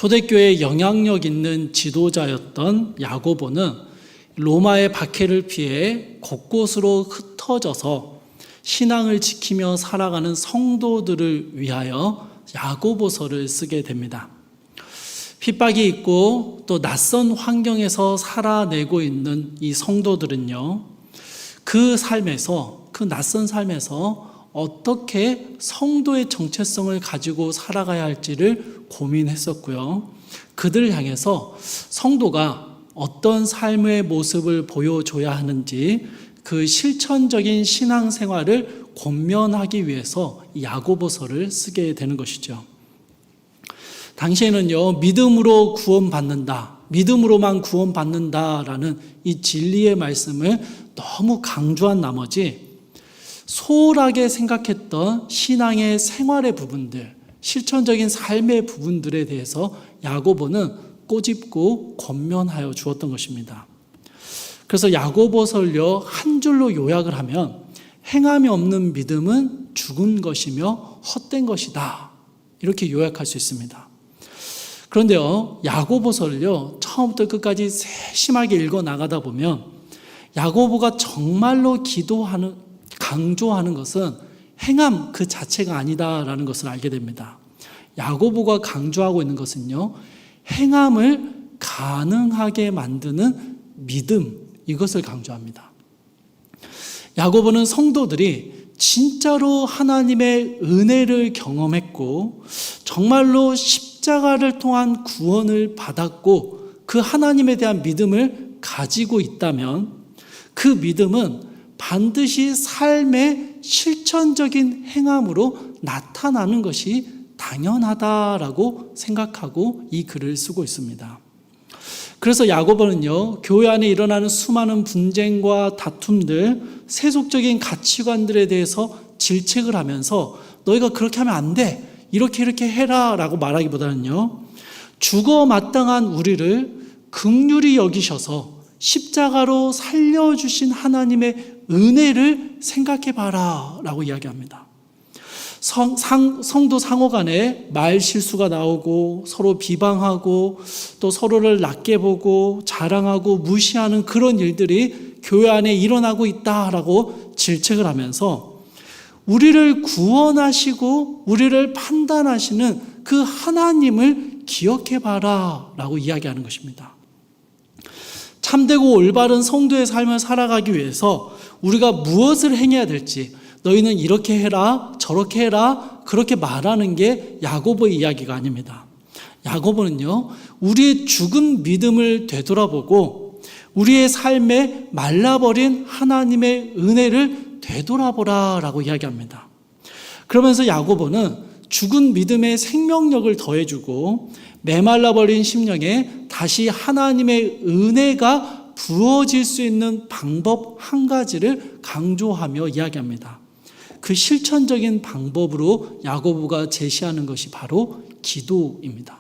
초대교회의 영향력 있는 지도자였던 야고보는 로마의 박해를 피해 곳곳으로 흩어져서 신앙을 지키며 살아가는 성도들을 위하여 야고보서를 쓰게 됩니다. 핍박이 있고 또 낯선 환경에서 살아내고 있는 이 성도들은요, 그 낯선 삶에서 어떻게 성도의 정체성을 가지고 살아가야 할지를 고민했었고요. 그들을 향해서 성도가 어떤 삶의 모습을 보여줘야 하는지 그 실천적인 신앙생활을 권면하기 위해서 야고보서를 쓰게 되는 것이죠. 당시에는요, 믿음으로 구원받는다, 믿음으로만 구원받는다라는 이 진리의 말씀을 너무 강조한 나머지 소홀하게 생각했던 신앙의 생활의 부분들, 실천적인 삶의 부분들에 대해서 야고보는 꼬집고 권면하여 주었던 것입니다. 그래서 야고보서를요, 한 줄로 요약을 하면 행함이 없는 믿음은 죽은 것이며 헛된 것이다, 이렇게 요약할 수 있습니다. 그런데요, 야고보서를요, 처음부터 끝까지 세심하게 읽어 나가다 보면 야고보가 정말로 강조하는 것은 행함 그 자체가 아니다라는 것을 알게 됩니다. 야고보가 강조하고 있는 것은요, 행함을 가능하게 만드는 믿음, 이것을 강조합니다. 야고보는 성도들이 진짜로 하나님의 은혜를 경험했고 정말로 십자가를 통한 구원을 받았고 그 하나님에 대한 믿음을 가지고 있다면 그 믿음은 반드시 삶의 실천적인 행함으로 나타나는 것이 당연하다라고 생각하고 이 글을 쓰고 있습니다. 그래서 야고보는요, 교회 안에 일어나는 수많은 분쟁과 다툼들, 세속적인 가치관들에 대해서 질책을 하면서 너희가 그렇게 하면 안 돼, 이렇게 해라 라고 말하기보다는요, 죽어 마땅한 우리를 긍휼히 여기셔서 십자가로 살려주신 하나님의 은혜를 생각해 봐라 라고 이야기합니다. 성도 상호 간에 말 실수가 나오고 서로 비방하고 또 서로를 낮게 보고 자랑하고 무시하는 그런 일들이 교회 안에 일어나고 있다라고 질책을 하면서 우리를 구원하시고 우리를 판단하시는 그 하나님을 기억해 봐라 라고 이야기하는 것입니다. 참되고 올바른 성도의 삶을 살아가기 위해서 우리가 무엇을 행해야 될지, 너희는 이렇게 해라, 저렇게 해라, 그렇게 말하는 게 야고보의 이야기가 아닙니다. 야고보는요, 우리의 죽은 믿음을 되돌아보고 우리의 삶에 말라버린 하나님의 은혜를 되돌아보라 라고 이야기합니다. 그러면서 야고보는 죽은 믿음의 생명력을 더해주고 메말라버린 심령에 다시 하나님의 은혜가 부어질 수 있는 방법 한 가지를 강조하며 이야기합니다. 그 실천적인 방법으로 야고보가 제시하는 것이 바로 기도입니다.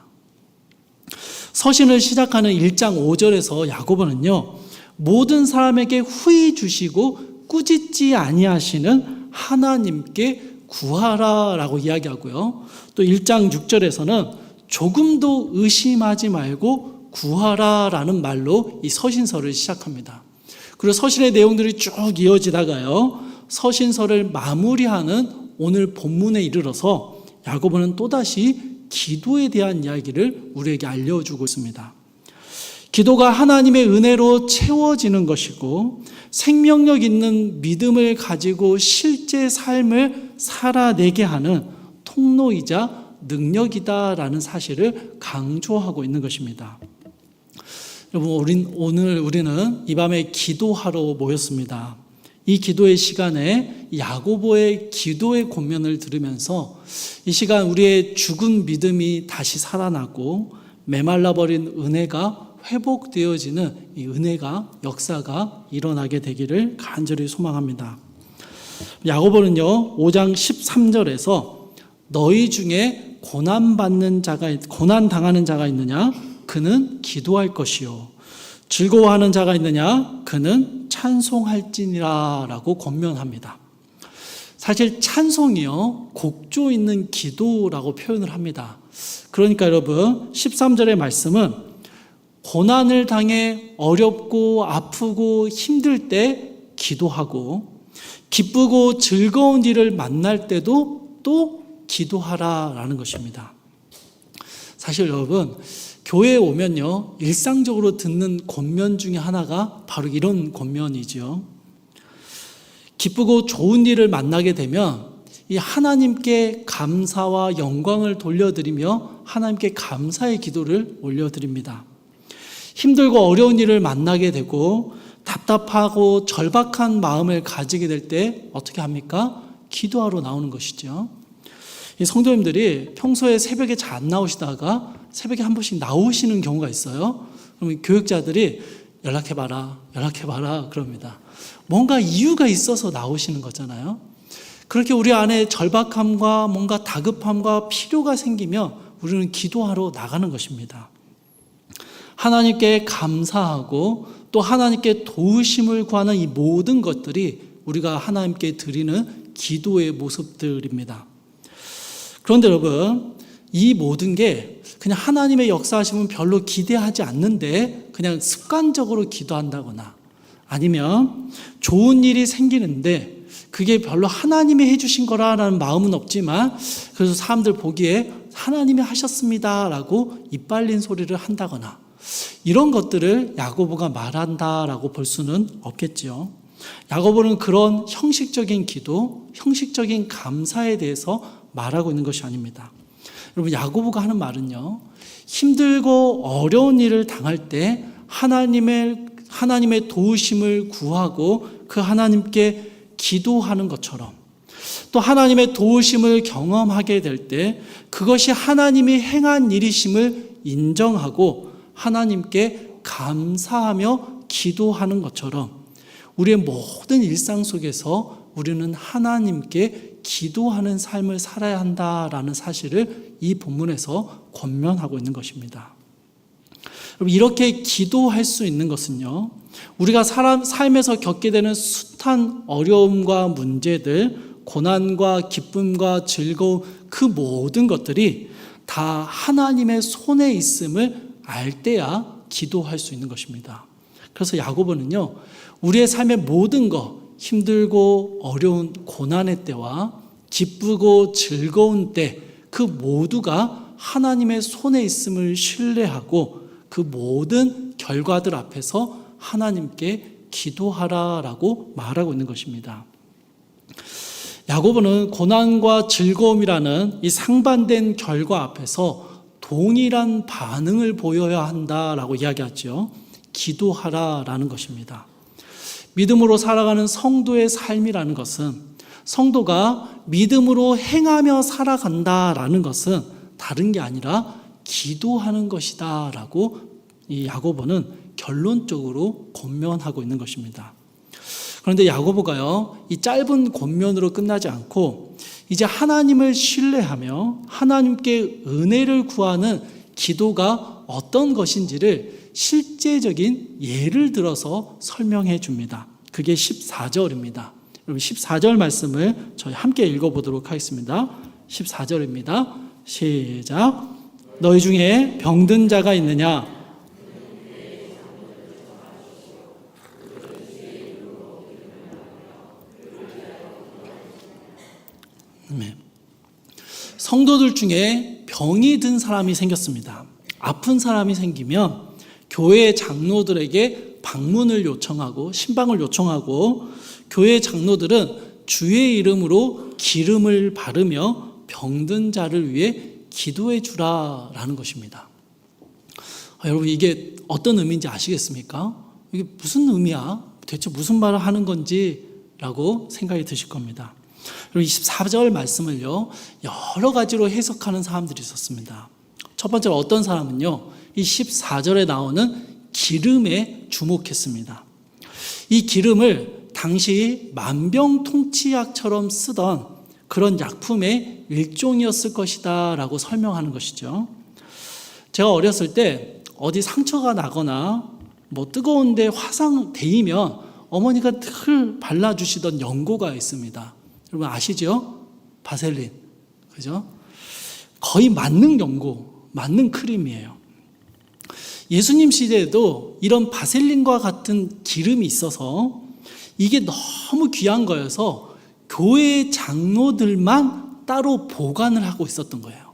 서신을 시작하는 1장 5절에서 야고보는요, 모든 사람에게 후히 주시고 꾸짖지 아니하시는 하나님께 구하라 라고 이야기하고요, 또 1장 6절에서는 조금도 의심하지 말고 구하라 라는 말로 이 서신서를 시작합니다. 그리고 서신의 내용들이 쭉 이어지다가요, 서신서를 마무리하는 오늘 본문에 이르러서 야고보는 또다시 기도에 대한 이야기를 우리에게 알려주고 있습니다. 기도가 하나님의 은혜로 채워지는 것이고 생명력 있는 믿음을 가지고 실제 삶을 살아내게 하는 통로이자 능력이다라는 사실을 강조하고 있는 것입니다. 여러분, 오늘 우리는 이 밤에 기도하러 모였습니다. 이 기도의 시간에 야고보의 기도의 권면을 들으면서 이 시간 우리의 죽은 믿음이 다시 살아나고 메말라버린 은혜가 회복되어지는 이 은혜가, 역사가 일어나게 되기를 간절히 소망합니다. 야고보는요, 5장 13절에서 너희 중에 고난당하는 자가 있느냐? 그는 기도할 것이요. 즐거워하는 자가 있느냐? 그는 찬송할지니라 라고 권면합니다. 사실 찬송이요, 곡조 있는 기도라고 표현을 합니다. 그러니까 여러분 13절의 말씀은 고난을 당해 어렵고 아프고 힘들 때 기도하고 기쁘고 즐거운 일을 만날 때도 또 기도하라라는 것입니다. 사실 여러분 교회에 오면요 일상적으로 듣는 권면 중에 하나가 바로 이런 권면이죠. 기쁘고 좋은 일을 만나게 되면 이 하나님께 감사와 영광을 돌려드리며 하나님께 감사의 기도를 올려드립니다. 힘들고 어려운 일을 만나게 되고 답답하고 절박한 마음을 가지게 될 때 어떻게 합니까? 기도하러 나오는 것이죠. 이 성도님들이 평소에 새벽에 잘 안 나오시다가 새벽에 한 번씩 나오시는 경우가 있어요. 그러면 교육자들이 연락해봐라 그럽니다. 뭔가 이유가 있어서 나오시는 거잖아요. 그렇게 우리 안에 절박함과 뭔가 다급함과 필요가 생기면 우리는 기도하러 나가는 것입니다. 하나님께 감사하고 또 하나님께 도우심을 구하는 이 모든 것들이 우리가 하나님께 드리는 기도의 모습들입니다. 그런데 여러분, 이 모든 게 그냥 하나님의 역사하심은 별로 기대하지 않는데 그냥 습관적으로 기도한다거나 아니면 좋은 일이 생기는데 그게 별로 하나님이 해주신 거라는 마음은 없지만 그래서 사람들 보기에 하나님이 하셨습니다라고 이빨린 소리를 한다거나 이런 것들을 야고보가 말한다라고 볼 수는 없겠죠. 야고보는 그런 형식적인 기도, 형식적인 감사에 대해서 말하고 있는 것이 아닙니다. 여러분 야고보가 하는 말은요, 힘들고 어려운 일을 당할 때 하나님의 도우심을 구하고 그 하나님께 기도하는 것처럼 또 하나님의 도우심을 경험하게 될 때 그것이 하나님이 행한 일이심을 인정하고 하나님께 감사하며 기도하는 것처럼 우리의 모든 일상 속에서 우리는 하나님께 기도하는 삶을 살아야 한다라는 사실을 이 본문에서 권면하고 있는 것입니다. 이렇게 기도할 수 있는 것은요, 우리가 삶에서 겪게 되는 숱한 어려움과 문제들, 고난과 기쁨과 즐거움, 그 모든 것들이 다 하나님의 손에 있음을 알 때야 기도할 수 있는 것입니다. 그래서 야고보는요, 우리의 삶의 모든 것, 힘들고 어려운 고난의 때와 기쁘고 즐거운 때, 그 모두가 하나님의 손에 있음을 신뢰하고 그 모든 결과들 앞에서 하나님께 기도하라라고 말하고 있는 것입니다. 야고보는 고난과 즐거움이라는 이 상반된 결과 앞에서 동일한 반응을 보여야 한다라고 이야기하죠. 기도하라라는 것입니다. 믿음으로 살아가는 성도의 삶이라는 것은 성도가 믿음으로 행하며 살아간다라는 것은 다른 게 아니라 기도하는 것이다라고 이 야고보는 결론적으로 권면하고 있는 것입니다. 그런데 야고보가요, 이 짧은 권면으로 끝나지 않고 이제 하나님을 신뢰하며 하나님께 은혜를 구하는 기도가 어떤 것인지를 실제적인 예를 들어서 설명해 줍니다. 그게 14절입니다. 여러분 14절 말씀을 저희 함께 읽어보도록 하겠습니다. 14절입니다. 시작. 너희 중에 병든 자가 있느냐? 성도들 중에 병이 든 사람이 생겼습니다. 아픈 사람이 생기면 교회 장로들에게 방문을 요청하고 신방을 요청하고 교회 장로들은 주의 이름으로 기름을 바르며 병든 자를 위해 기도해 주라라는 것입니다. 여러분 이게 어떤 의미인지 아시겠습니까? 이게 무슨 의미야? 대체 무슨 말을 하는 건지라고 생각이 드실 겁니다. 그리고 24절 말씀을요, 여러 가지로 해석하는 사람들이 있었습니다. 첫 번째로 어떤 사람은요, 이 14절에 나오는 기름에 주목했습니다. 이 기름을 당시 만병통치약처럼 쓰던 그런 약품의 일종이었을 것이다 라고 설명하는 것이죠. 제가 어렸을 때 어디 상처가 나거나 뭐 뜨거운데 화상 데이면 어머니가 늘 발라주시던 연고가 있습니다. 여러분 아시죠? 바셀린. 그죠? 거의 만능 연고. 맞는 크림이에요. 예수님 시대에도 이런 바셀린과 같은 기름이 있어서 이게 너무 귀한 거여서 교회 장로들만 따로 보관을 하고 있었던 거예요.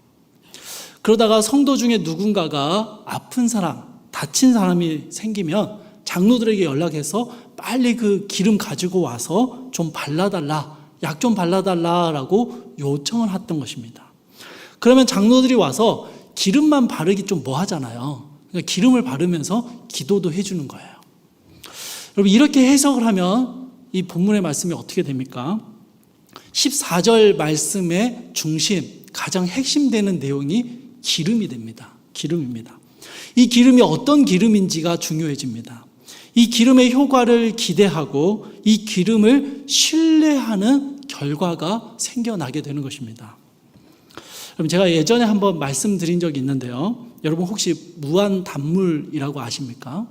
그러다가 성도 중에 누군가가 아픈 사람, 다친 사람이 생기면 장로들에게 연락해서 빨리 그 기름 가지고 와서 좀 발라달라, 약 좀 발라달라라고 요청을 했던 것입니다. 그러면 장로들이 와서 기름만 바르기 좀 뭐하잖아요. 그러니까 기름을 바르면서 기도도 해주는 거예요. 여러분, 이렇게 해석을 하면 이 본문의 말씀이 어떻게 됩니까? 14절 말씀의 중심, 가장 핵심되는 내용이 기름이 됩니다. 기름입니다. 이 기름이 어떤 기름인지가 중요해집니다. 이 기름의 효과를 기대하고 이 기름을 신뢰하는 결과가 생겨나게 되는 것입니다. 그럼 제가 예전에 한번 말씀드린 적이 있는데요. 여러분 혹시 무한단물이라고 아십니까?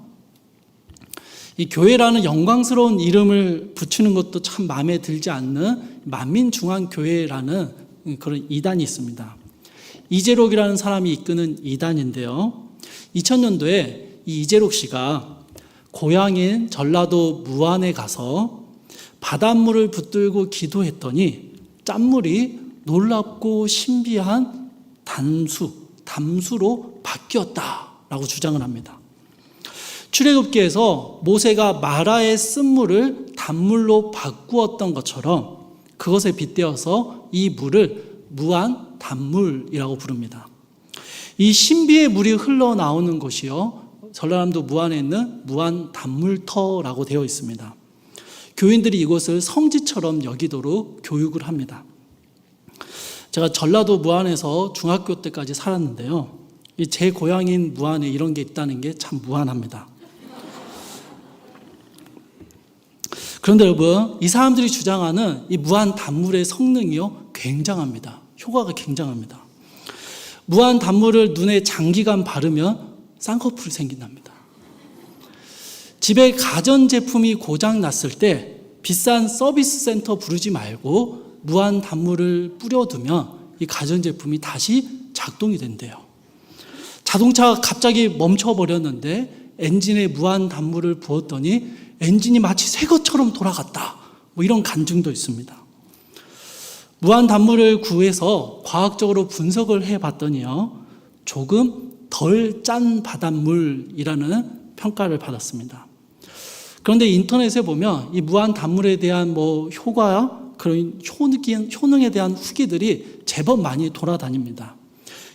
이 교회라는 영광스러운 이름을 붙이는 것도 참 마음에 들지 않는 만민중앙교회라는 그런 이단이 있습니다. 이재록이라는 사람이 이끄는 이단인데요. 2000년도에 이 이재록 씨가 고향인 전라도 무안에 가서 바닷물을 붙들고 기도했더니 짠물이 놀랍고 신비한 담수로 바뀌었다라고 주장을 합니다. 출애굽기에서 모세가 마라의 쓴물을 단물로 바꾸었던 것처럼 그것에 빗대어서 이 물을 무한 단물이라고 부릅니다. 이 신비의 물이 흘러나오는 곳이요, 전라남도 무안에 있는 무안 단물터라고 되어 있습니다. 교인들이 이곳을 성지처럼 여기도록 교육을 합니다. 제가 전라도 무안에서 중학교 때까지 살았는데요, 제 고향인 무안에 이런 게 있다는 게 참 무안합니다. 그런데 여러분, 이 사람들이 주장하는 이 무한 단물의 성능이요, 굉장합니다. 효과가 굉장합니다. 무한 단물을 눈에 장기간 바르면 쌍꺼풀이 생긴답니다. 집에 가전제품이 고장 났을 때 비싼 서비스 센터 부르지 말고 무한 단물을 뿌려두면 이 가전제품이 다시 작동이 된대요. 자동차가 갑자기 멈춰버렸는데 엔진에 무한 단물을 부었더니 엔진이 마치 새 것처럼 돌아갔다, 이런 간증도 있습니다. 무한 단물을 구해서 과학적으로 분석을 해봤더니요, 조금 덜 짠 바닷물이라는 평가를 받았습니다. 그런데 인터넷에 보면 이 무한 단물에 대한 효과야, 그런 효능에 대한 후기들이 제법 많이 돌아다닙니다.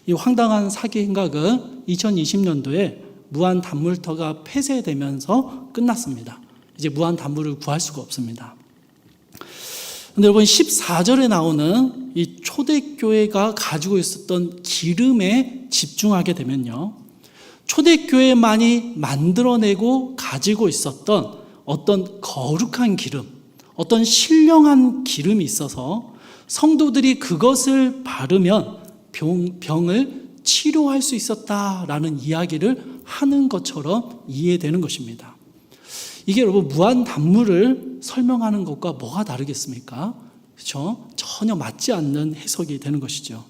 이 황당한 사기 행각은 2020년도에 무한 단물터가 폐쇄되면서 끝났습니다. 이제 무한 단물을 구할 수가 없습니다. 그런데 여러분, 14절에 나오는 이 초대교회가 가지고 있었던 기름에 집중하게 되면요, 초대교회만이 만들어내고 가지고 있었던 어떤 거룩한 기름, 어떤 신령한 기름이 있어서 성도들이 그것을 바르면 병을 치료할 수 있었다라는 이야기를 하는 것처럼 이해되는 것입니다. 이게 여러분, 무한 단물을 설명하는 것과 뭐가 다르겠습니까? 그렇죠? 전혀 맞지 않는 해석이 되는 것이죠.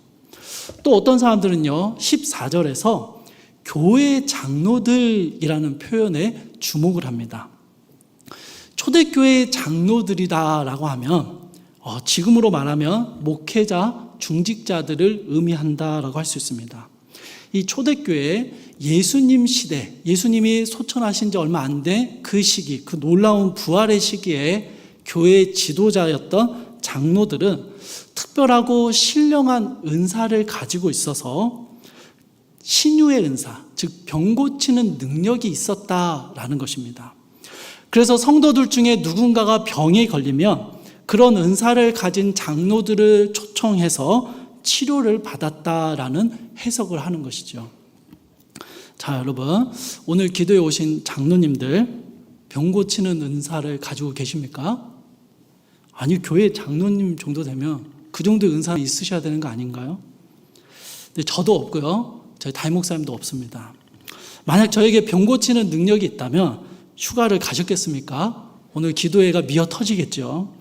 또 어떤 사람들은요, 14절에서 교회 장로들이라는 표현에 주목을 합니다. 초대교회 장로들이다라고 하면 지금으로 말하면 목회자, 중직자들을 의미한다라고 할 수 있습니다. 이 초대교회 예수님 시대, 예수님이 소천하신 지 얼마 안 된 그 시기, 그 놀라운 부활의 시기에 교회의 지도자였던 장로들은 특별하고 신령한 은사를 가지고 있어서 신유의 은사, 즉 병 고치는 능력이 있었다라는 것입니다. 그래서 성도들 중에 누군가가 병에 걸리면 그런 은사를 가진 장로들을 초청해서 치료를 받았다라는 해석을 하는 것이죠. 자, 여러분, 오늘 기도에 오신 장로님들, 병 고치는 은사를 가지고 계십니까? 아니, 교회 장로님 정도 되면 그 정도의 은사 있으셔야 되는 거 아닌가요? 근데 저도 없고요, 저희 담임 목사님도 없습니다. 만약 저에게 병 고치는 능력이 있다면 휴가를 가셨겠습니까? 오늘 기도회가 미어 터지겠죠.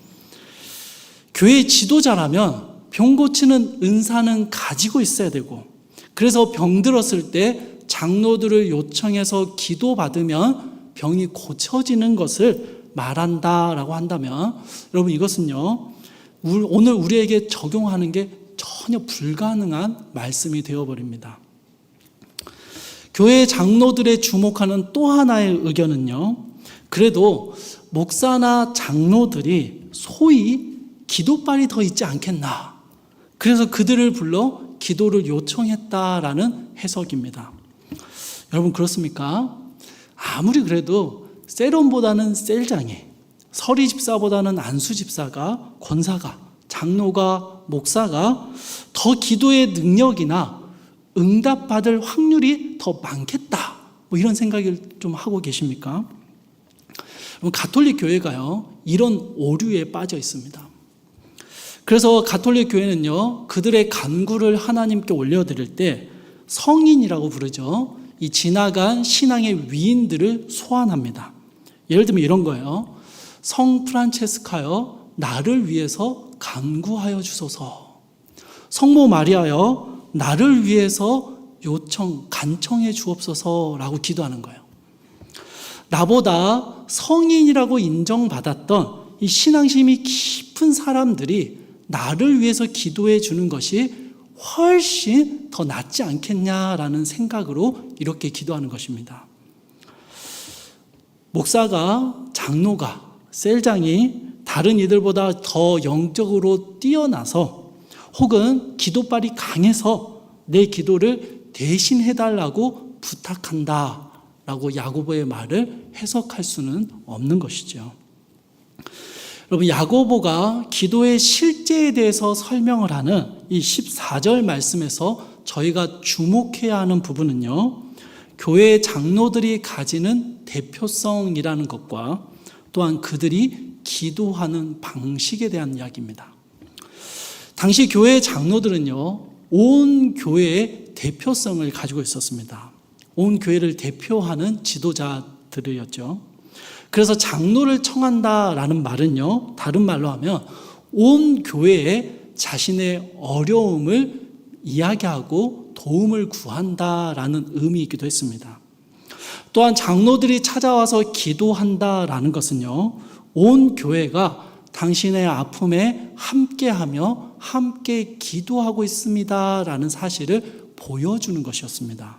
교회 지도자라면 병 고치는 은사는 가지고 있어야 되고, 그래서 병들었을 때 장로들을 요청해서 기도받으면 병이 고쳐지는 것을 말한다라고 한다면, 여러분 이것은요, 오늘 우리에게 적용하는 게 전혀 불가능한 말씀이 되어버립니다. 교회 장로들의 주목하는 또 하나의 의견은요, 그래도 목사나 장로들이 소위 기도빨이 더 있지 않겠나, 그래서 그들을 불러 기도를 요청했다라는 해석입니다. 여러분 그렇습니까? 아무리 그래도 세론보다는 셀장이, 서리 집사보다는 안수 집사가, 권사가, 장로가, 목사가 더 기도의 능력이나 응답받을 확률이 더 많겠다, 이런 생각을 좀 하고 계십니까? 가톨릭 교회가요, 이런 오류에 빠져 있습니다. 그래서 가톨릭 교회는요, 그들의 간구를 하나님께 올려드릴 때 성인이라고 부르죠. 이 지나간 신앙의 위인들을 소환합니다. 예를 들면 이런 거예요. 성 프란체스카여, 나를 위해서 간구하여 주소서. 성모 마리아여, 나를 위해서 간청해 주옵소서라고 기도하는 거예요. 나보다 성인이라고 인정받았던 이 신앙심이 깊은 사람들이 나를 위해서 기도해 주는 것이 훨씬 더 낫지 않겠냐라는 생각으로 이렇게 기도하는 것입니다. 목사가, 장로가, 셀장이 다른 이들보다 더 영적으로 뛰어나서 혹은 기도빨이 강해서 내 기도를 대신해달라고 부탁한다라고 야고보의 말을 해석할 수는 없는 것이죠. 여러분, 야고보가 기도의 실제에 대해서 설명을 하는 이 14절 말씀에서 저희가 주목해야 하는 부분은요, 교회 장로들이 가지는 대표성이라는 것과 또한 그들이 기도하는 방식에 대한 이야기입니다. 당시 교회 장로들은요, 온 교회의 대표성을 가지고 있었습니다. 온 교회를 대표하는 지도자들이었죠. 그래서 장로를 청한다라는 말은요, 다른 말로 하면 온 교회에 자신의 어려움을 이야기하고 도움을 구한다라는 의미이기도 했습니다. 또한 장로들이 찾아와서 기도한다라는 것은요, 온 교회가 당신의 아픔에 함께하며 함께 기도하고 있습니다라는 사실을 보여주는 것이었습니다.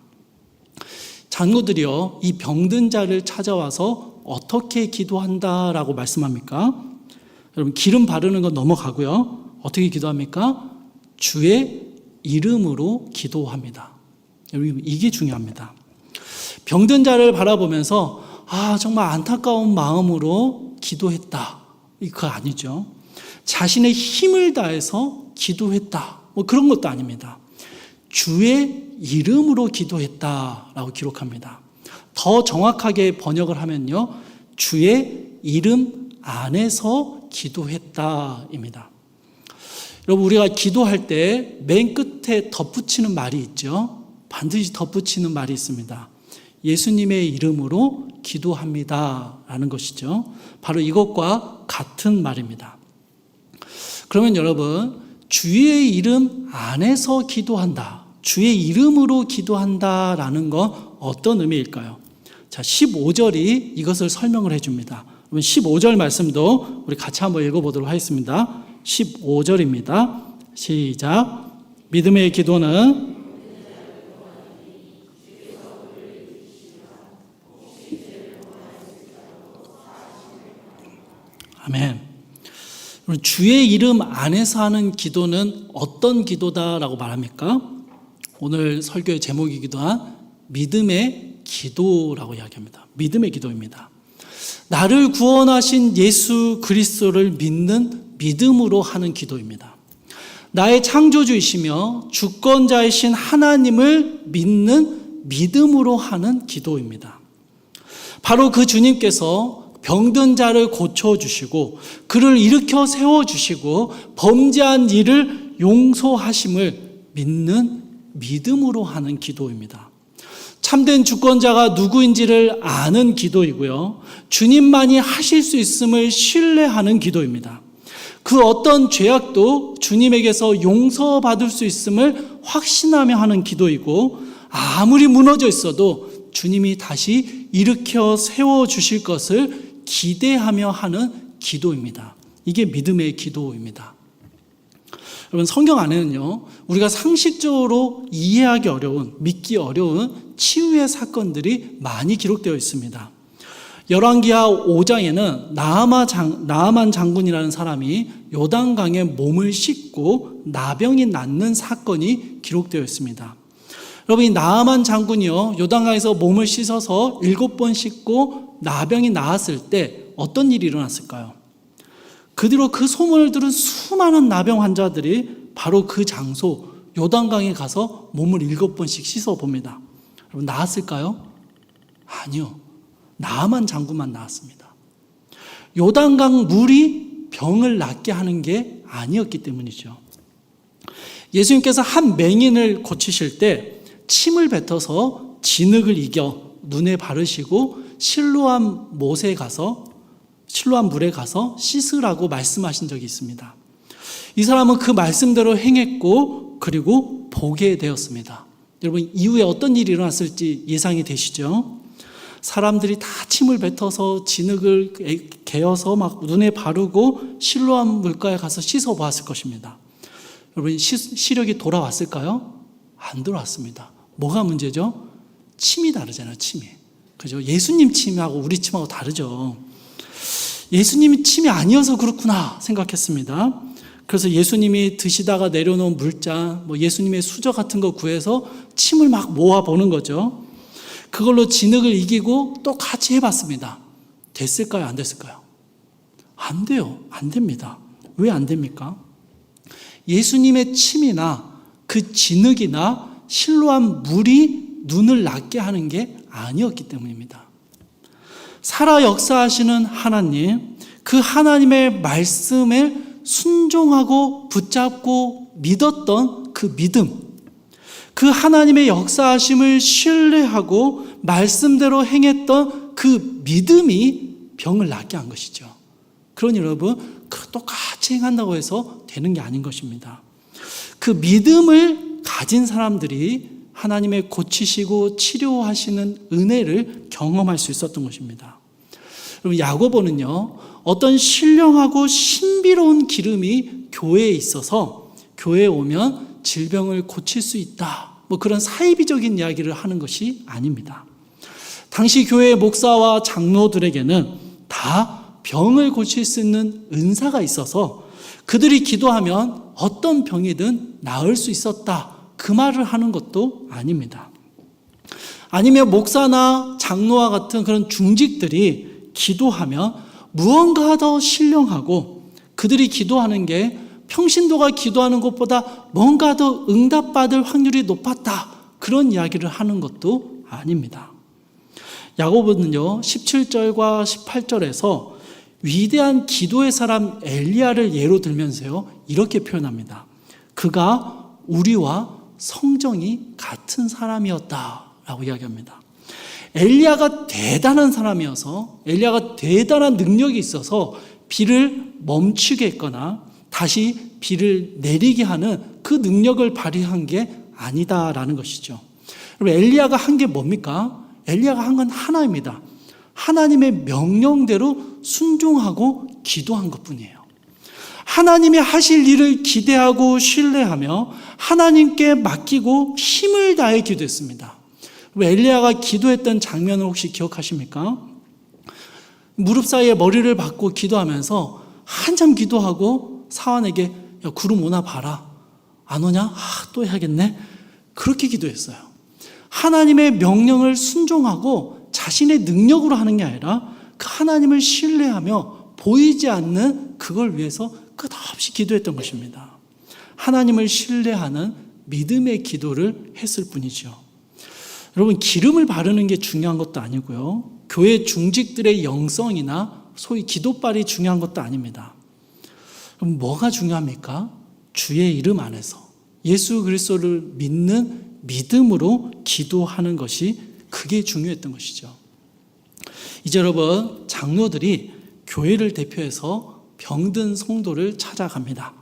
장로들이요, 이 병든 자를 찾아와서 어떻게 기도한다라고 말씀합니까? 여러분, 기름 바르는 건 넘어가고요, 어떻게 기도합니까? 주의 이름으로 기도합니다. 여러분, 이게 중요합니다. 병든 자를 바라보면서 정말 안타까운 마음으로 기도했다, 그거 아니죠. 자신의 힘을 다해서 기도했다, 그런 것도 아닙니다. 주의 이름으로 기도했다라고 기록합니다. 더 정확하게 번역을 하면요, 주의 이름 안에서 기도했다입니다. 여러분, 우리가 기도할 때 맨 끝에 덧붙이는 말이 있죠. 반드시 덧붙이는 말이 있습니다. 예수님의 이름으로 기도합니다 라는 것이죠. 바로 이것과 같은 말입니다. 그러면 여러분, 주의 이름 안에서 기도한다, 주의 이름으로 기도한다라는 건 어떤 의미일까요? 자, 15절이 이것을 설명을 해줍니다. 15절 말씀도 우리 같이 한번 읽어보도록 하겠습니다. 15절입니다. 시작. 믿음의 기도는 아멘. 주의 이름 안에서 하는 기도는 어떤 기도다라고 말합니까? 오늘 설교의 제목이기도 한 믿음의 기도라고 이야기합니다. 믿음의 기도입니다. 나를 구원하신 예수 그리스도를 믿는 믿음으로 하는 기도입니다. 나의 창조주이시며 주권자이신 하나님을 믿는 믿음으로 하는 기도입니다. 바로 그 주님께서 병든 자를 고쳐주시고 그를 일으켜 세워주시고 범죄한 일을 용서하심을 믿는 믿음으로 하는 기도입니다. 참된 주권자가 누구인지를 아는 기도이고요, 주님만이 하실 수 있음을 신뢰하는 기도입니다. 그 어떤 죄악도 주님에게서 용서받을 수 있음을 확신하며 하는 기도이고, 아무리 무너져 있어도 주님이 다시 일으켜 세워주실 것을 기대하며 하는 기도입니다. 이게 믿음의 기도입니다. 여러분, 성경 안에는요, 우리가 상식적으로 이해하기 어려운, 믿기 어려운 치유의 사건들이 많이 기록되어 있습니다. 열왕기하 5장에는 나아만 장군이라는 사람이 요단강에 몸을 씻고 나병이 낫는 사건이 기록되어 있습니다. 여러분, 이 나아만 장군이요, 요단강에서 몸을 씻어서 7번 씻고 나병이 나았을 때 어떤 일이 일어났을까요? 그 뒤로 그 소문을 들은 수많은 나병 환자들이 바로 그 장소 요단강에 가서 몸을 7번씩 씻어봅니다. 여러분, 나았을까요? 아니요. 나아만 장군만 나았습니다. 요단강 물이 병을 낫게 하는 게 아니었기 때문이죠. 예수님께서 한 맹인을 고치실 때 침을 뱉어서 진흙을 이겨 눈에 바르시고 실로암 물에 가서 씻으라고 말씀하신 적이 있습니다. 이 사람은 그 말씀대로 행했고 그리고 보게 되었습니다. 여러분, 이후에 어떤 일이 일어났을지 예상이 되시죠? 사람들이 다 침을 뱉어서 진흙을 개어서 막 눈에 바르고 실로암 물가에 가서 씻어 보았을 것입니다. 여러분, 시력이 돌아왔을까요? 안 돌아왔습니다. 뭐가 문제죠? 침이 다르잖아요, 침이. 그죠? 예수님 침하고 우리 침하고 다르죠. 예수님이 침이 아니어서 그렇구나 생각했습니다. 그래서 예수님이 드시다가 내려놓은 물잔, 예수님의 수저 같은 거 구해서 침을 막 모아보는 거죠. 그걸로 진흙을 이기고 또 같이 해봤습니다. 됐을까요? 안 됐을까요? 안 돼요. 안 됩니다. 왜 안 됩니까? 예수님의 침이나 그 진흙이나 실로암 물이 눈을 낫게 하는 게 아니었기 때문입니다. 살아 역사하시는 하나님, 그 하나님의 말씀에 순종하고 붙잡고 믿었던 그 믿음, 그 하나님의 역사하심을 신뢰하고 말씀대로 행했던 그 믿음이 병을 낫게 한 것이죠. 그러니 여러분, 똑같이 행한다고 해서 되는 게 아닌 것입니다. 그 믿음을 가진 사람들이 하나님의 고치시고 치료하시는 은혜를 경험할 수 있었던 것입니다. 여러분, 야고보는요, 어떤 신령하고 신비로운 기름이 교회에 있어서 교회에 오면 질병을 고칠 수 있다, 그런 사이비적인 이야기를 하는 것이 아닙니다. 당시 교회의 목사와 장로들에게는 다 병을 고칠 수 있는 은사가 있어서 그들이 기도하면 어떤 병이든 나을 수 있었다, 그 말을 하는 것도 아닙니다. 아니면 목사나 장로와 같은 그런 중직들이 기도하면 무언가 더 신령하고 그들이 기도하는 게 평신도가 기도하는 것보다 뭔가 더 응답받을 확률이 높았다, 그런 이야기를 하는 것도 아닙니다. 야고보는요, 17절과 18절에서 위대한 기도의 사람 엘리야를 예로 들면서요, 이렇게 표현합니다. 그가 우리와 성정이 같은 사람이었다라고 이야기합니다. 엘리야가 대단한 사람이어서, 엘리야가 대단한 능력이 있어서 비를 멈추게 했거나 다시 비를 내리게 하는 그 능력을 발휘한 게 아니다라는 것이죠. 여러분, 엘리야가 한 게 뭡니까? 엘리야가 한 건 하나입니다. 하나님의 명령대로 순종하고 기도한 것뿐이에요. 하나님이 하실 일을 기대하고 신뢰하며 하나님께 맡기고 힘을 다해 기도했습니다. 엘리야가 기도했던 장면을 혹시 기억하십니까? 무릎 사이에 머리를 박고 기도하면서 한참 기도하고 사환에게, 야, 구름 오나 봐라. 안 오냐? 또 해야겠네. 그렇게 기도했어요. 하나님의 명령을 순종하고 자신의 능력으로 하는 게 아니라 그 하나님을 신뢰하며 보이지 않는 그걸 위해서 끝없이 기도했던 것입니다. 하나님을 신뢰하는 믿음의 기도를 했을 뿐이죠. 여러분, 기름을 바르는 게 중요한 것도 아니고요, 교회 중직들의 영성이나 소위 기도발이 중요한 것도 아닙니다. 그럼 뭐가 중요합니까? 주의 이름 안에서 예수 그리스도를 믿는 믿음으로 기도하는 것이, 그게 중요했던 것이죠. 이제 여러분, 장로들이 교회를 대표해서 병든 성도를 찾아갑니다.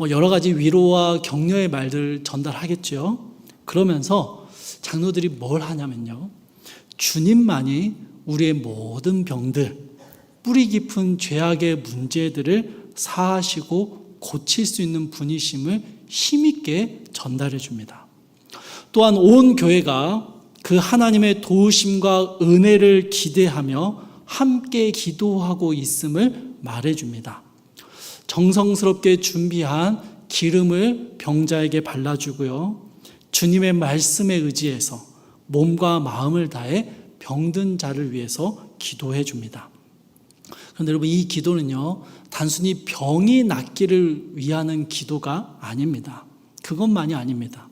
여러 가지 위로와 격려의 말들 전달하겠죠. 그러면서 장로들이 뭘 하냐면요, 주님만이 우리의 모든 병들, 뿌리 깊은 죄악의 문제들을 사하시고 고칠 수 있는 분이심을 힘있게 전달해 줍니다. 또한 온 교회가 그 하나님의 도우심과 은혜를 기대하며 함께 기도하고 있음을 말해줍니다. 정성스럽게 준비한 기름을 병자에게 발라주고요, 주님의 말씀에 의지해서 몸과 마음을 다해 병든 자를 위해서 기도해 줍니다. 그런데 여러분, 이 기도는요, 단순히 병이 낫기를 위하는 기도가 아닙니다. 그것만이 아닙니다.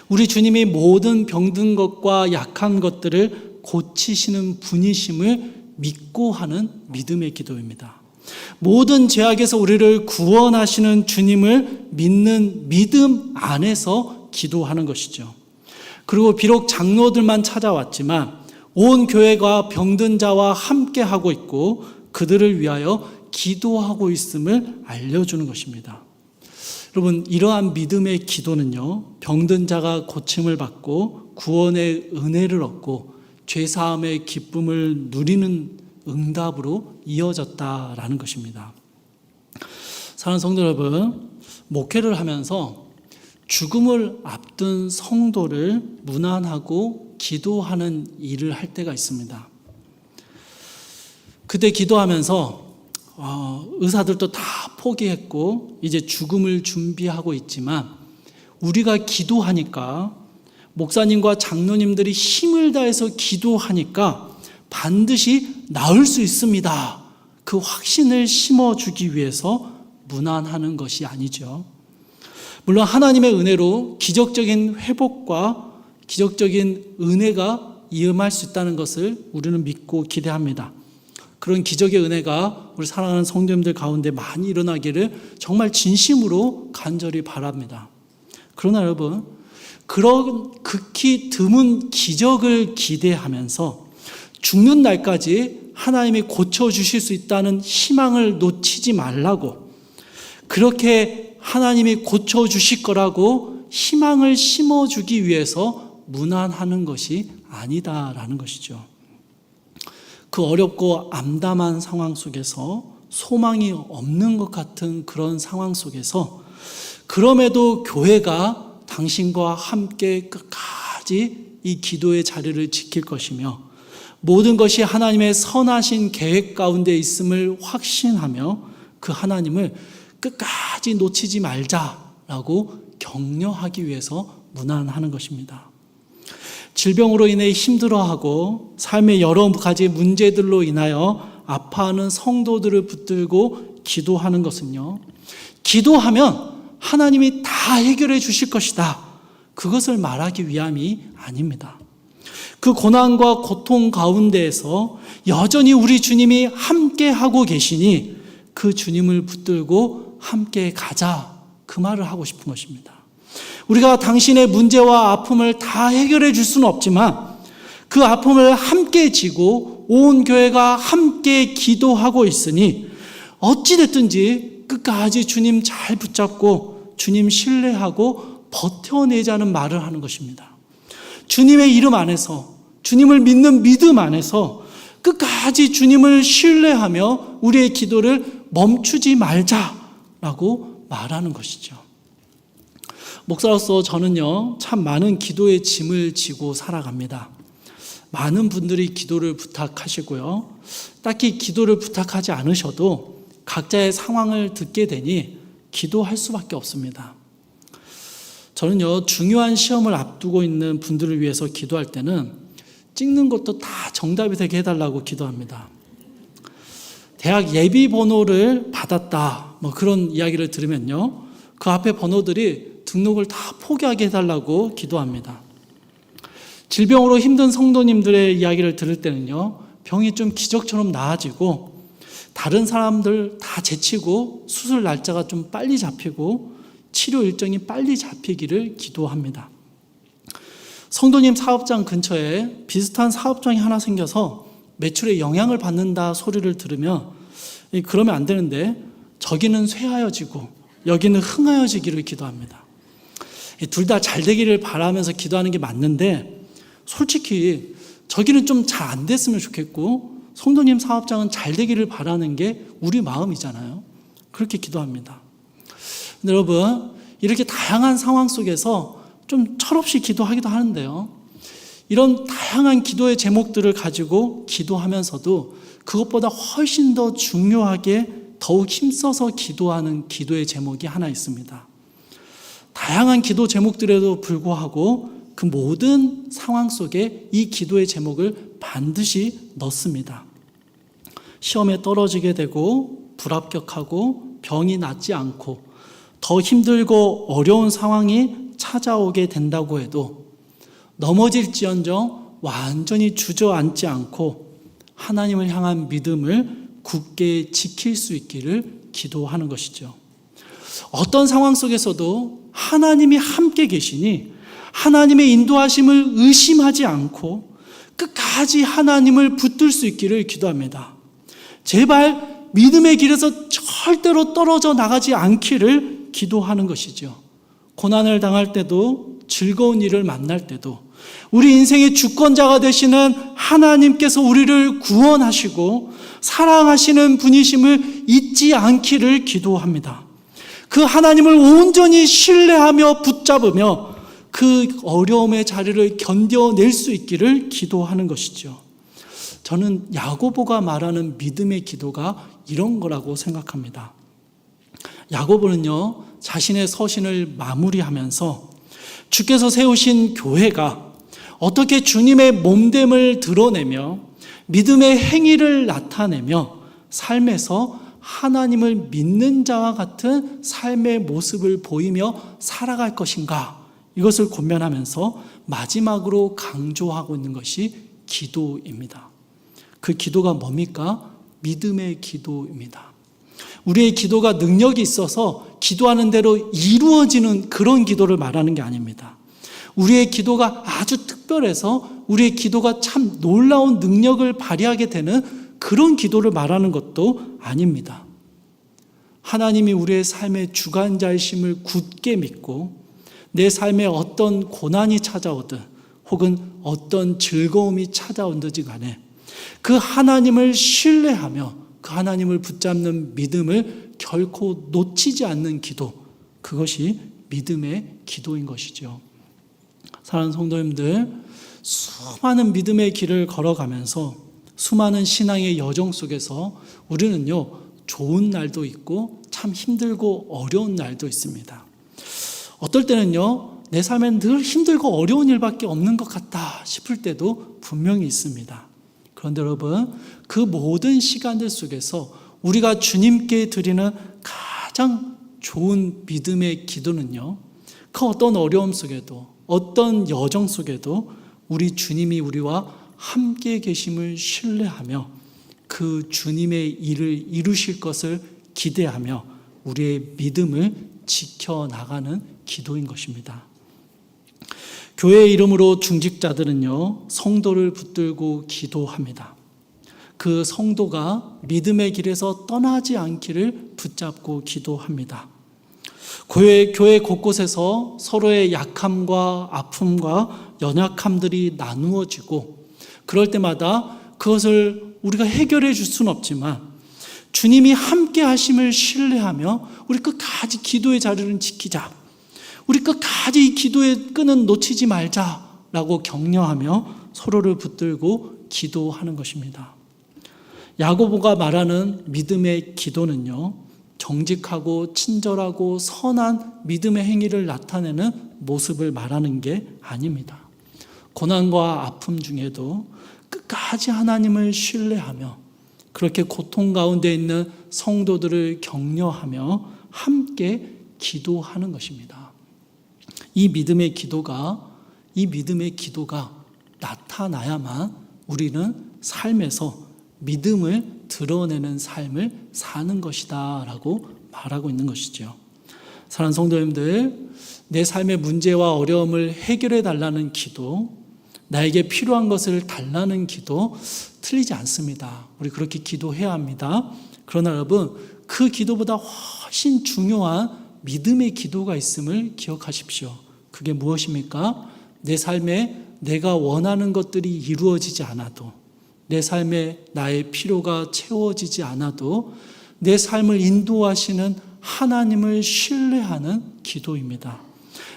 우리 주님이 모든 병든 것과 약한 것들을 고치시는 분이심을 믿고 하는 믿음의 기도입니다. 모든 죄악에서 우리를 구원하시는 주님을 믿는 믿음 안에서 기도하는 것이죠. 그리고 비록 장로들만 찾아왔지만 온 교회가 병든 자와 함께 하고 있고 그들을 위하여 기도하고 있음을 알려주는 것입니다. 여러분, 이러한 믿음의 기도는요, 병든 자가 고침을 받고 구원의 은혜를 얻고 죄사함의 기쁨을 누리는 응답으로 이어졌다라는 것입니다. 사랑하는 성도 여러분, 목회를 하면서 죽음을 앞둔 성도를 문안하고 기도하는 일을 할 때가 있습니다. 그때 기도하면서 의사들도 다 포기했고 이제 죽음을 준비하고 있지만 우리가 기도하니까, 목사님과 장로님들이 힘을 다해서 기도하니까 반드시 나을 수 있습니다, 그 확신을 심어주기 위해서 문안하는 것이 아니죠. 물론 하나님의 은혜로 기적적인 회복과 기적적인 은혜가 임할 수 있다는 것을 우리는 믿고 기대합니다. 그런 기적의 은혜가 우리 사랑하는 성도님들 가운데 많이 일어나기를 정말 진심으로 간절히 바랍니다. 그러나 여러분, 그런 극히 드문 기적을 기대하면서 죽는 날까지 하나님이 고쳐주실 수 있다는 희망을 놓치지 말라고, 그렇게 하나님이 고쳐주실 거라고 희망을 심어주기 위해서 문안하는 것이 아니다라는 것이죠. 그 어렵고 암담한 상황 속에서, 소망이 없는 것 같은 그런 상황 속에서, 그럼에도 교회가 당신과 함께 끝까지 이 기도의 자리를 지킬 것이며 모든 것이 하나님의 선하신 계획 가운데 있음을 확신하며 그 하나님을 끝까지 놓치지 말자라고 격려하기 위해서 문안하는 것입니다. 질병으로 인해 힘들어하고 삶의 여러 가지 문제들로 인하여 아파하는 성도들을 붙들고 기도하는 것은요, 기도하면 하나님이 다 해결해 주실 것이다, 그것을 말하기 위함이 아닙니다. 그 고난과 고통 가운데에서 여전히 우리 주님이 함께 하고 계시니 그 주님을 붙들고 함께 가자, 그 말을 하고 싶은 것입니다. 우리가 당신의 문제와 아픔을 다 해결해 줄 수는 없지만 그 아픔을 함께 지고 온 교회가 함께 기도하고 있으니 어찌됐든지 끝까지 주님 잘 붙잡고 주님 신뢰하고 버텨내자는 말을 하는 것입니다. 주님의 이름 안에서, 주님을 믿는 믿음 안에서 끝까지 주님을 신뢰하며 우리의 기도를 멈추지 말자라고 말하는 것이죠. 목사로서 저는요, 참 많은 기도의 짐을 지고 살아갑니다. 많은 분들이 기도를 부탁하시고요, 딱히 기도를 부탁하지 않으셔도 각자의 상황을 듣게 되니 기도할 수밖에 없습니다. 저는요, 중요한 시험을 앞두고 있는 분들을 위해서 기도할 때는 찍는 것도 다 정답이 되게 해달라고 기도합니다. 대학 예비 번호를 받았다, 그런 이야기를 들으면요, 그 앞에 번호들이 등록을 다 포기하게 해달라고 기도합니다. 질병으로 힘든 성도님들의 이야기를 들을 때는요, 병이 좀 기적처럼 나아지고 다른 사람들 다 제치고 수술 날짜가 좀 빨리 잡히고 치료 일정이 빨리 잡히기를 기도합니다. 성도님 사업장 근처에 비슷한 사업장이 하나 생겨서 매출에 영향을 받는다 소리를 들으며 그러면 안 되는데 저기는 쇠하여지고 여기는 흥하여지기를 기도합니다. 둘 다 잘 되기를 바라면서 기도하는 게 맞는데 솔직히 저기는 좀 잘 안 됐으면 좋겠고 성도님 사업장은 잘 되기를 바라는 게 우리 마음이잖아요. 그렇게 기도합니다. 근데 여러분, 이렇게 다양한 상황 속에서 좀 철없이 기도하기도 하는데요. 이런 다양한 기도의 제목들을 가지고 기도하면서도 그것보다 훨씬 더 중요하게 더욱 힘써서 기도하는 기도의 제목이 하나 있습니다. 다양한 기도 제목들에도 불구하고 그 모든 상황 속에 이 기도의 제목을 반드시 넣습니다. 시험에 떨어지게 되고 불합격하고 병이 낫지 않고 더 힘들고 어려운 상황이 찾아오게 된다고 해도 넘어질지언정 완전히 주저앉지 않고 하나님을 향한 믿음을 굳게 지킬 수 있기를 기도하는 것이죠. 어떤 상황 속에서도 하나님이 함께 계시니 하나님의 인도하심을 의심하지 않고 끝까지 하나님을 붙들 수 있기를 기도합니다. 제발 믿음의 길에서 절대로 떨어져 나가지 않기를 기도하는 것이죠. 고난을 당할 때도 즐거운 일을 만날 때도 우리 인생의 주권자가 되시는 하나님께서 우리를 구원하시고 사랑하시는 분이심을 잊지 않기를 기도합니다. 그 하나님을 온전히 신뢰하며 붙잡으며 그 어려움의 자리를 견뎌낼 수 있기를 기도하는 것이죠. 저는 야고보가 말하는 믿음의 기도가 이런 거라고 생각합니다. 야고보는요, 자신의 서신을 마무리하면서 주께서 세우신 교회가 어떻게 주님의 몸됨을 드러내며 믿음의 행위를 나타내며 삶에서 하나님을 믿는 자와 같은 삶의 모습을 보이며 살아갈 것인가, 이것을 고민하면서 마지막으로 강조하고 있는 것이 기도입니다. 그 기도가 뭡니까? 믿음의 기도입니다. 우리의 기도가 능력이 있어서 기도하는 대로 이루어지는 그런 기도를 말하는 게 아닙니다. 우리의 기도가 아주 특별해서 우리의 기도가 참 놀라운 능력을 발휘하게 되는 그런 기도를 말하는 것도 아닙니다. 하나님이 우리의 삶의 주관자이심을 굳게 믿고 내 삶에 어떤 고난이 찾아오든 혹은 어떤 즐거움이 찾아오든지 간에 그 하나님을 신뢰하며 그 하나님을 붙잡는 믿음을 결코 놓치지 않는 기도, 그것이 믿음의 기도인 것이죠. 사랑하는 성도님들, 수많은 믿음의 길을 걸어가면서 수많은 신앙의 여정 속에서 우리는요, 좋은 날도 있고 참 힘들고 어려운 날도 있습니다. 어떨 때는요, 내 삶엔 늘 힘들고 어려운 일밖에 없는 것 같다 싶을 때도 분명히 있습니다. 그런데 여러분, 그 모든 시간들 속에서 우리가 주님께 드리는 가장 좋은 믿음의 기도는요, 그 어떤 어려움 속에도 어떤 여정 속에도 우리 주님이 우리와 함께 계심을 신뢰하며 그 주님의 일을 이루실 것을 기대하며 우리의 믿음을 지켜나가는 기도인 것입니다. 교회의 이름으로 중직자들은요, 성도를 붙들고 기도합니다. 그 성도가 믿음의 길에서 떠나지 않기를 붙잡고 기도합니다. 교회 곳곳에서 서로의 약함과 아픔과 연약함들이 나누어지고 그럴 때마다 그것을 우리가 해결해 줄 수는 없지만 주님이 함께 하심을 신뢰하며 우리 끝까지 기도의 자리를 지키자, 우리 끝까지 이 기도의 끈은 놓치지 말자라고 격려하며 서로를 붙들고 기도하는 것입니다. 야고보가 말하는 믿음의 기도는요, 정직하고 친절하고 선한 믿음의 행위를 나타내는 모습을 말하는 게 아닙니다. 고난과 아픔 중에도 끝까지 하나님을 신뢰하며 그렇게 고통 가운데 있는 성도들을 격려하며 함께 기도하는 것입니다. 이 믿음의 기도가 나타나야만 우리는 삶에서 믿음을 드러내는 삶을 사는 것이다 라고 말하고 있는 것이죠. 사랑하는 성도님들, 내 삶의 문제와 어려움을 해결해 달라는 기도, 나에게 필요한 것을 달라는 기도 틀리지 않습니다. 우리 그렇게 기도해야 합니다. 그러나 여러분, 그 기도보다 훨씬 중요한 믿음의 기도가 있음을 기억하십시오. 그게 무엇입니까? 내 삶에 내가 원하는 것들이 이루어지지 않아도, 내 삶에 나의 필요가 채워지지 않아도 내 삶을 인도하시는 하나님을 신뢰하는 기도입니다.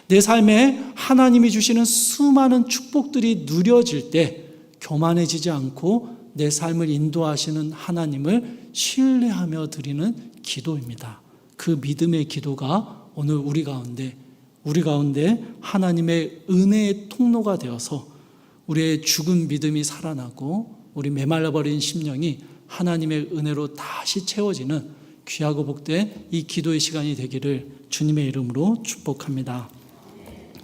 내 삶에 하나님이 주시는 수많은 축복들이 누려질 때 교만해지지 않고 내 삶을 인도하시는 하나님을 신뢰하며 드리는 기도입니다. 그 믿음의 기도가 오늘 우리 가운데 하나님의 은혜의 통로가 되어서 우리의 죽은 믿음이 살아나고 우리 메말라버린 심령이 하나님의 은혜로 다시 채워지는 귀하고 복된 이 기도의 시간이 되기를 주님의 이름으로 축복합니다.